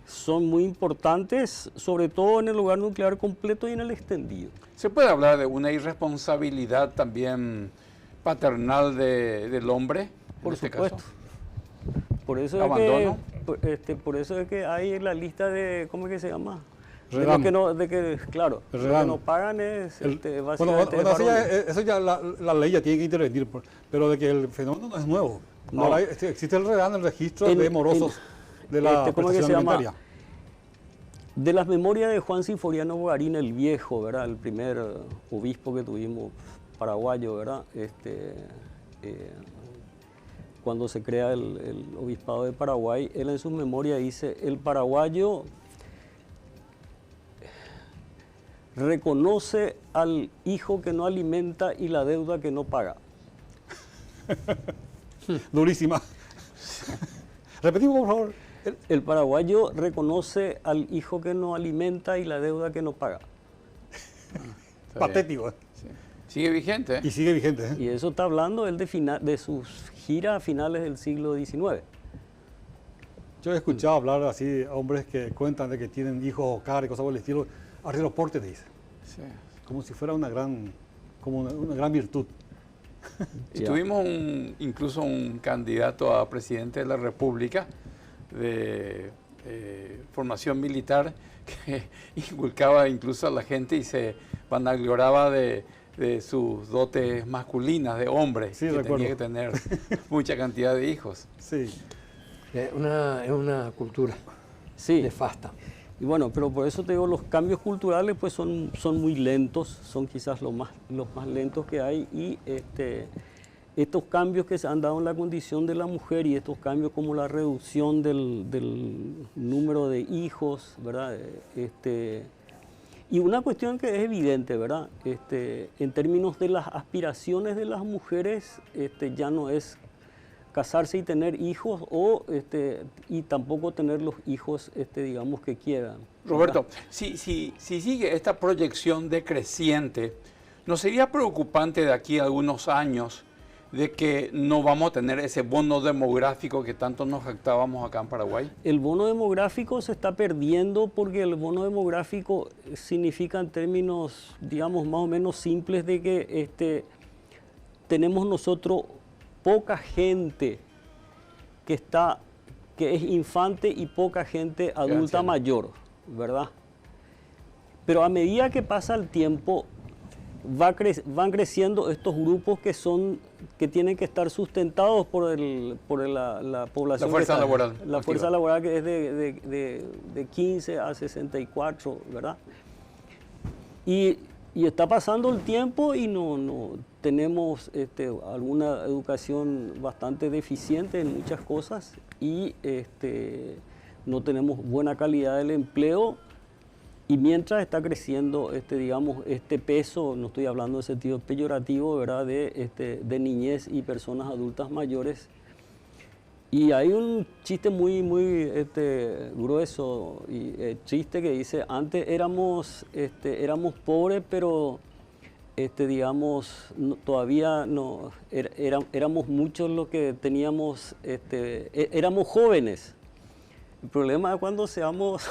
son muy importantes, sobre todo en el hogar nuclear completo y en el extendido. ¿Se puede hablar de una irresponsabilidad también paternal del hombre? Por en este supuesto. caso? Por eso ¿Abandono? por eso es que hay la lista de, ¿cómo es que se llama? Redam. Claro, lo que no pagan es básicamente... Eso ya la ley ya tiene que intervenir, pero de que el fenómeno no es nuevo. No. Ahora existe el REDAM, el registro de morosos de la ¿cómo es que prestación se llama? alimentaria. De las memorias de Juan Sinforiano Bogarín el Viejo, ¿verdad? El primer obispo que tuvimos paraguayo, ¿verdad? Cuando se crea el obispado de Paraguay, él en sus memorias dice, el paraguayo reconoce al hijo que no alimenta y la deuda que no paga. Durísima. Repetimos, por favor. El paraguayo reconoce al hijo que no alimenta y la deuda que no paga. Patético. Sí. Sigue vigente. Y sigue vigente. Y eso está hablando él de sus giras a finales del siglo XIX. Yo he escuchado hablar así hombres que cuentan de que tienen hijos o caras y cosas por el estilo. Arriba los portes, dice. Sí. Como si fuera una gran virtud. Y tuvimos incluso un candidato a presidente de la República de formación militar que inculcaba incluso a la gente y se vanagloriaba de sus dotes masculinas de hombre, Sí, que recuerdo. tenía que tener mucha cantidad de hijos. Sí. Es una cultura Sí. nefasta. Y bueno, pero por eso te digo, los cambios culturales pues son muy lentos, son quizás los más lentos que hay, y estos cambios que se han dado en la condición de la mujer y estos cambios como la reducción del número de hijos, ¿verdad? Y una cuestión que es evidente, ¿verdad? En términos de las aspiraciones de las mujeres, ya no es casarse y tener hijos y tampoco tener los hijos, digamos, que quieran. Roberto, si sigue esta proyección decreciente, ¿no sería preocupante de aquí a algunos años de que no vamos a tener ese bono demográfico que tanto nos jactábamos acá en Paraguay? El bono demográfico se está perdiendo porque el bono demográfico significa en términos, digamos, más o menos simples de que tenemos nosotros poca gente que es infante y poca gente adulta mayor, ¿verdad? Pero a medida que pasa el tiempo, van creciendo estos grupos que tienen que estar sustentados por la población. La fuerza laboral. La fuerza laboral que es de 15 a 64, ¿verdad? Y está pasando el tiempo y no tenemos alguna educación bastante deficiente en muchas cosas y no tenemos buena calidad del empleo. Y mientras está creciendo digamos, este peso, no estoy hablando en sentido peyorativo, ¿verdad?, de niñez y personas adultas mayores. Y hay un chiste muy grueso y triste que dice, antes éramos pobres, pero digamos, todavía no, éramos muchos los que teníamos, éramos jóvenes. El problema es cuando seamos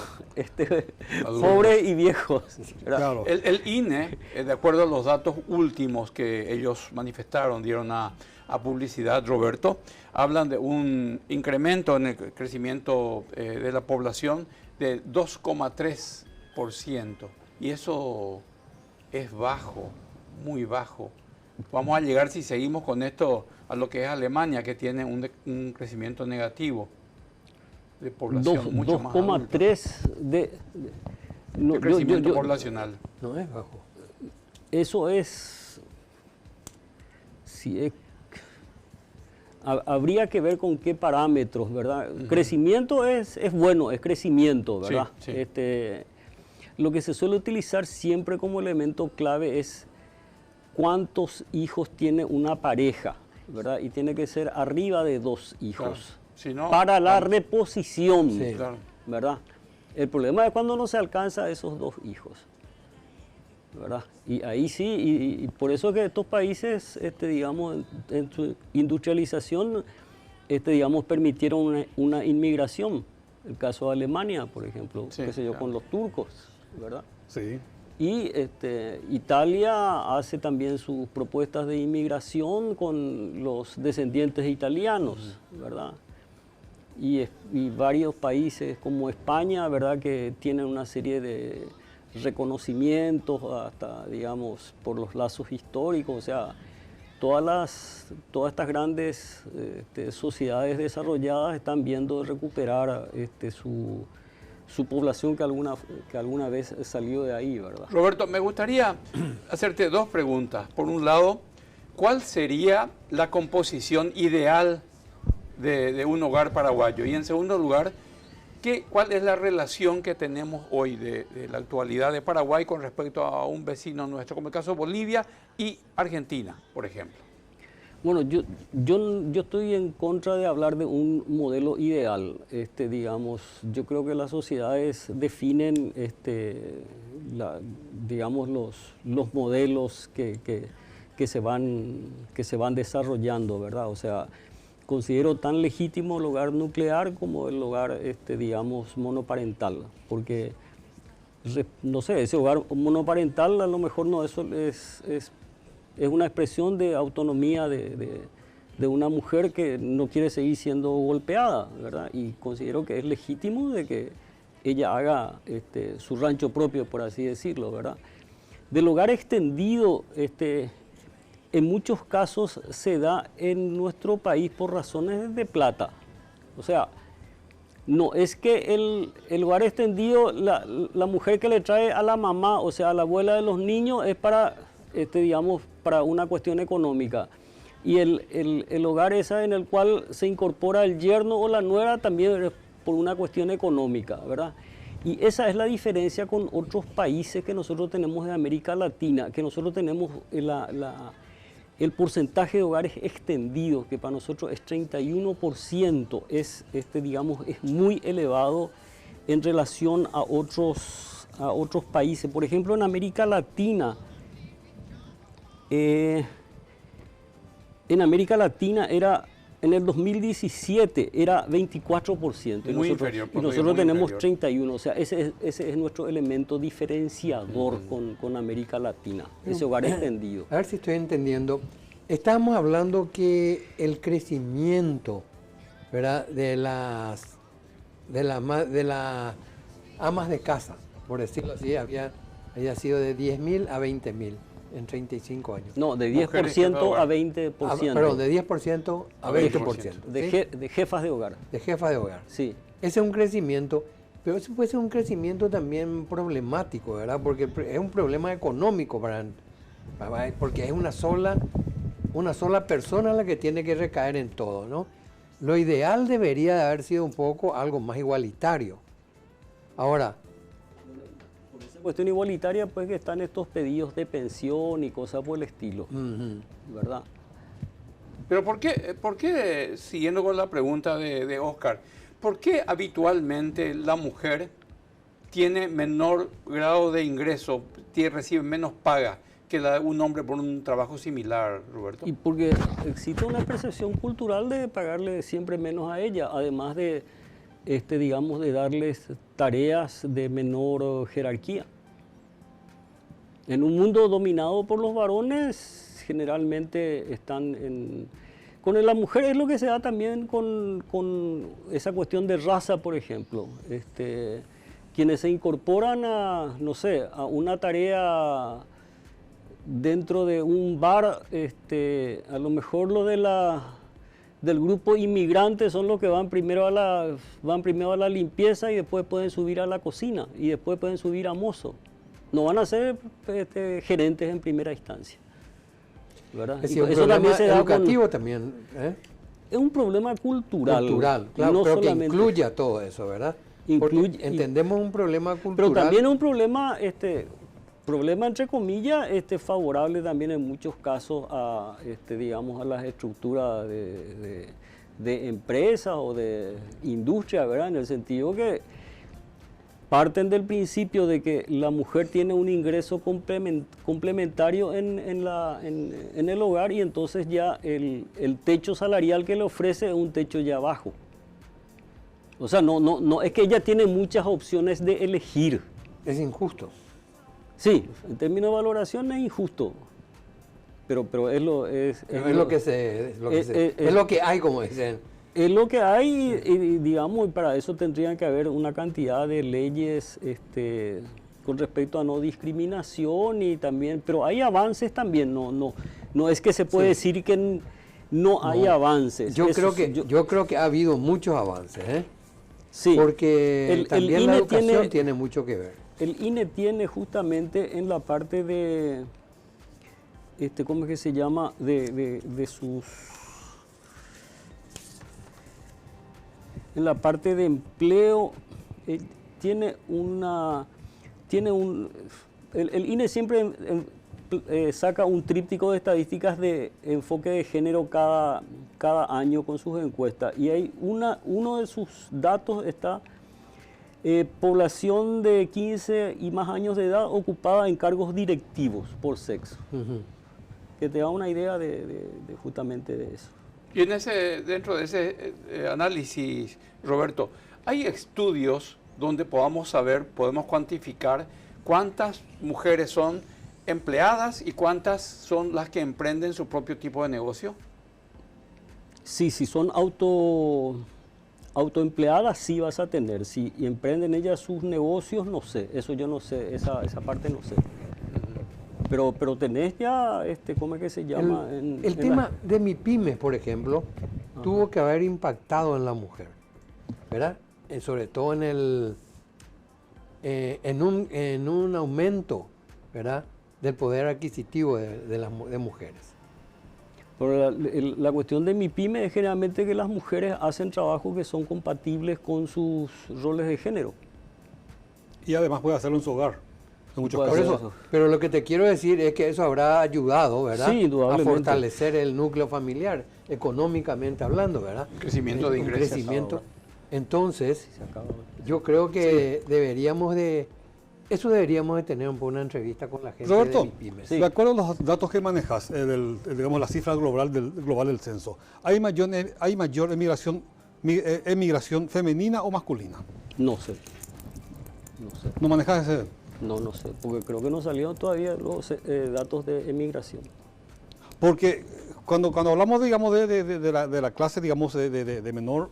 pobres y viejos. Claro. El INE, de acuerdo a los datos últimos que ellos manifestaron, dieron a publicidad, Roberto, hablan de un incremento en el crecimiento de la población de 2,3%. Y eso es bajo, muy bajo. Vamos a llegar, si seguimos con esto, a lo que es Alemania, que tiene un crecimiento negativo de población mucho más adulta. 2,3 de crecimiento poblacional. No es bajo. Eso es, habría que ver con qué parámetros, ¿verdad? Crecimiento es bueno, es crecimiento, ¿verdad? Sí. Lo que se suele utilizar siempre como elemento clave es cuántos hijos tiene una pareja, ¿verdad? Y tiene que ser arriba de 2 hijos. Claro. Si no, para la reposición, Sí. Claro. ¿verdad? El problema es cuando no se alcanza esos 2 hijos, ¿verdad? Y ahí sí, y por eso que estos países, digamos, en su industrialización digamos, permitieron una inmigración. El caso de Alemania, por ejemplo, Sí, qué sé yo, claro. con los turcos, ¿verdad? Sí. Y Italia hace también sus propuestas de inmigración con los descendientes italianos, ¿verdad? Y varios países como España, ¿verdad? Que tienen una serie de reconocimientos hasta, digamos, por los lazos históricos, o sea, todas estas grandes sociedades desarrolladas están viendo recuperar su población que alguna vez salió de ahí, ¿verdad? Roberto, me gustaría hacerte dos preguntas. Por un lado, ¿cuál sería la composición ideal de un hogar paraguayo? Y en segundo lugar, ¿cuál es la relación que tenemos hoy de la actualidad de Paraguay con respecto a un vecino nuestro, como el caso de Bolivia y Argentina, por ejemplo? Bueno, yo estoy en contra de hablar de un modelo ideal. Digamos, yo creo que las sociedades definen, digamos, los modelos que se van desarrollando, ¿verdad? O sea, considero tan legítimo el hogar nuclear como el hogar, digamos, monoparental, porque, no sé, ese hogar monoparental a lo mejor no es una expresión de autonomía de una mujer que no quiere seguir siendo golpeada, ¿verdad? Y considero que es legítimo de que ella haga su rancho propio, por así decirlo, ¿verdad? Del hogar extendido, en muchos casos se da en nuestro país por razones de plata. O sea, no es que el hogar extendido, la mujer que le trae a la mamá, o sea, a la abuela de los niños, es para, digamos, para una cuestión económica. Y el hogar esa en el cual se incorpora el yerno o la nuera también es por una cuestión económica, ¿verdad? Y esa es la diferencia con otros países que nosotros tenemos de América Latina, que nosotros tenemos el porcentaje de hogares extendidos, que para nosotros es 31%, digamos, es muy elevado en relación a otros países. Por ejemplo, en América Latina, en el 2017 era 24%. Muy inferior, Y nosotros tenemos 31%. O sea, ese es nuestro elemento diferenciador con América Latina, ese hogar extendido. A ver si estoy entendiendo. Estamos hablando que el crecimiento, ¿verdad?, de las amas de casa, por decirlo así, había sido de 10.000 a 20.000 en 35 años. No, de 10% a 20%. Perdón, de 10% a 20%. De jefas de hogar. De jefas de hogar. Sí. Ese es un crecimiento, pero ese puede ser un crecimiento también problemático, ¿verdad? Porque es un problema económico porque es una sola persona la que tiene que recaer en todo, ¿no? Lo ideal debería de haber sido un poco algo más igualitario. Ahora, por esa cuestión igualitaria, pues que están estos pedidos de pensión y cosas por el estilo, ¿verdad? Pero ¿por qué, siguiendo con la pregunta de Oscar, por qué habitualmente la mujer tiene menor grado de ingreso, recibe menos paga que un hombre por un trabajo similar, Roberto? Y porque existe una percepción cultural de pagarle siempre menos a ella, además de, digamos, de darles tareas de menor jerarquía. En un mundo dominado por los varones, generalmente están con la mujer es lo que se da también con esa cuestión de raza, por ejemplo. Quienes se incorporan a, no sé, a una tarea dentro de un bar, a lo mejor del grupo inmigrante son los que van primero a la limpieza y después pueden subir a la cocina y después pueden subir a mozo. No van a ser gerentes en primera instancia, ¿verdad? Es decir, un problema educativo también, ¿eh? Es un problema cultural. Cultural, claro, no pero solamente, que incluya todo eso, ¿verdad? Entendemos un problema cultural. Pero también es un problema, problema entre comillas, favorable también en muchos casos a, digamos, a las estructuras de empresas o de industria, ¿verdad? En el sentido que parten del principio de que la mujer tiene un ingreso complementario en el hogar y entonces ya el techo salarial que le ofrece es un techo ya bajo. O sea, no es que ella tiene muchas opciones de elegir. Es injusto. Sí, en términos de valoración es injusto. Pero es lo que hay, como dicen. Es lo que hay, y digamos, y para eso tendrían que haber una cantidad de leyes con respecto a no discriminación y también, pero hay avances también, no es que se puede decir que no hay avances. Yo creo que ha habido muchos avances, ¿eh? Sí. Porque también la educación tiene mucho que ver. El INE tiene justamente en la parte de, ¿cómo es que se llama? De sus... En la parte de empleo, el INE siempre saca un tríptico de estadísticas de enfoque de género cada año con sus encuestas. Y hay uno de sus datos está población de 15 y más años de edad ocupada en cargos directivos por sexo. Que te da una idea de justamente de eso. Y dentro de ese análisis, Roberto, ¿hay estudios donde podamos cuantificar cuántas mujeres son empleadas y cuántas son las que emprenden su propio tipo de negocio? Sí, si son autoempleadas, sí vas a tener. Si emprenden ellas sus negocios, no sé. Eso yo no sé, esa parte no sé. Pero tenés ya, ¿cómo es que se llama? El tema de MIPYMES, por ejemplo, tuvo que haber impactado en la mujer, ¿verdad? Sobre todo en un aumento, ¿verdad?, del poder adquisitivo de mujeres. Pero la cuestión de MIPYME es generalmente que las mujeres hacen trabajos que son compatibles con sus roles de género. Y además puede hacerlo en su hogar. En muchos Por casos. eso, pero lo que te quiero decir es que eso habrá ayudado, ¿verdad?, sí, indudablemente, a fortalecer el núcleo familiar, económicamente hablando, ¿verdad? Crecimiento de ingresos. Crecimiento. Entonces, yo creo que deberíamos de tener una entrevista con la gente Roberto, de MIPYMES. de acuerdo a los datos que manejas, digamos la cifra global del censo, ¿hay mayor emigración femenina o masculina? No sé. ¿No manejas ese? No sé, porque creo que no salieron todavía los datos de emigración. Porque cuando hablamos, digamos, de la clase, digamos, de menor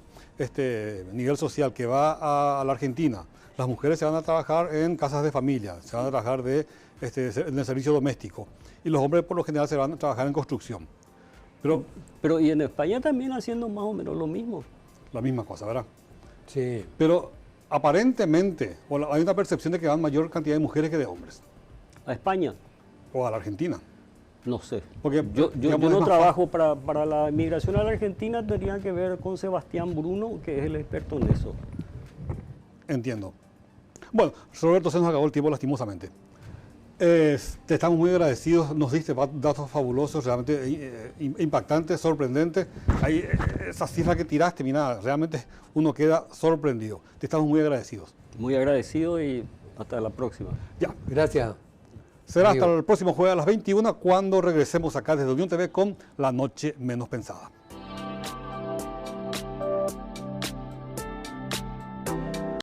nivel social que va a la Argentina, las mujeres se van a trabajar en casas de familia, se van a trabajar en el servicio doméstico, y los hombres por lo general se van a trabajar en construcción. Pero y en España también haciendo más o menos lo mismo. La misma cosa, ¿verdad? Sí. Pero aparentemente, hay una percepción de que van mayor cantidad de mujeres que de hombres. ¿A España? O a la Argentina. No sé. Porque, yo digamos, no trabajo para la inmigración a la Argentina, tendría que ver con Sebastián Bruno, que es el experto en eso. Entiendo. Bueno, Roberto, se nos acabó el tiempo lastimosamente. Te estamos muy agradecidos, nos diste datos fabulosos, realmente impactantes, sorprendentes. Ahí, esa cifra que tiraste, mira, realmente uno queda sorprendido. Te estamos muy agradecidos. Muy agradecido y hasta la próxima. Ya. Gracias. Será hasta el próximo jueves a las 21 cuando regresemos acá desde Unión TV con La Noche Menos Pensada.